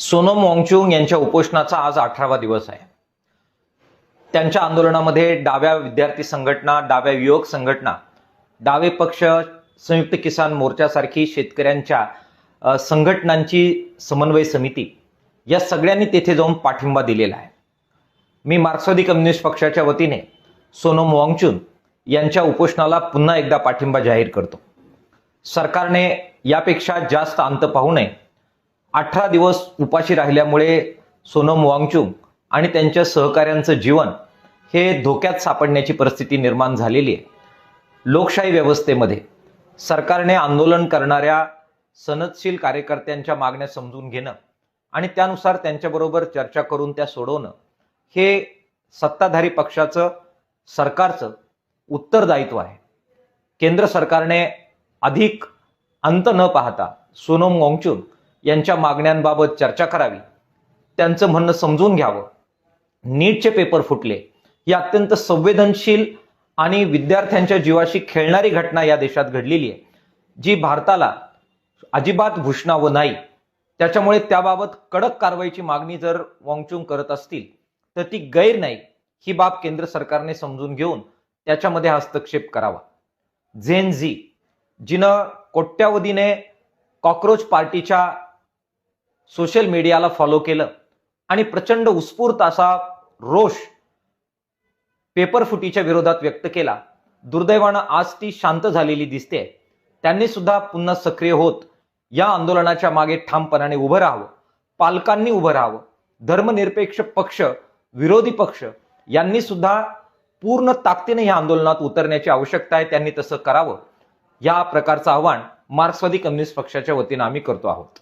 सोनम वांगचुक यांच्या उपोषणाचा आज 18वा दिवस आहे। त्यांच्या आंदोलनामध्ये डाव्या विद्यार्थी संघटना, डाव्या युवक संघटना, डावे पक्ष, संयुक्त किसान मोर्चासारखी शेतकऱ्यांच्या संघटनांची समन्वय समिती या सगळ्यांनी तेथे जाऊन पाठिंबा दिलेला आहे। मी मार्क्सवादी कम्युनिस्ट पक्षाच्या वतीने सोनम वांगचुक यांच्या उपोषणाला पुन्हा एकदा पाठिंबा जाहीर करतो। सरकारने यापेक्षा जास्त अंत पाहू नये। 18 दिवस उपाशी राहिल्यामुळे सोनम वांगचुक आणि त्यांच्या सहकाऱ्यांचं जीवन हे धोक्यात सापडण्याची परिस्थिती निर्माण झालेली आहे। लोकशाही व्यवस्थेमध्ये सरकारने आंदोलन करणाऱ्या सनदशील कार्यकर्त्यांच्या मागण्या समजून घेणं आणि त्यानुसार त्यांच्याबरोबर चर्चा करून त्या सोडवणं हे सत्ताधारी पक्षाचं, सरकारचं उत्तरदायित्व आहे। केंद्र सरकारने अधिक अंत न पाहता सोनम वांगचुक यांच्या मागण्यांबाबत चर्चा करावी, त्यांचं म्हणणं समजून घ्यावं। नीटचे पेपर फुटले ही अत्यंत संवेदनशील आणि विद्यार्थ्यांच्या जीवाशी खेळणारी घटना या देशात घडलेली आहे, जी भारताला अजिबात भूषणावं नाही। त्याच्यामुळे त्याबाबत कडक कारवाईची मागणी जर वांगचुक करत असतील तर ती गैर नाही, ही बाब केंद्र सरकारने समजून घेऊन त्याच्यामध्ये हस्तक्षेप करावा। झेन झी जिनं कोट्यावधीने कॉकरोच पार्टीच्या सोशल मीडियाला फॉलो केलं आणि प्रचंड उत्स्फूर्त असा रोष पेपर फुटीच्या विरोधात व्यक्त केला, दुर्दैवानं आज ती शांत झालेली दिसते। त्यांनी सुद्धा पुन्हा सक्रिय होत या आंदोलनाच्या मागे ठामपणाने उभं राहावं, पालकांनी उभं राहावं, धर्मनिरपेक्ष पक्ष, विरोधी पक्ष यांनी सुद्धा पूर्ण ताकदीने या आंदोलनात उतरण्याची आवश्यकता आहे। त्यांनी तसं करावं, या प्रकारचं आवाहन मार्क्सवादी कम्युनिस्ट पक्षाच्या वतीने आम्ही करतो आहोत।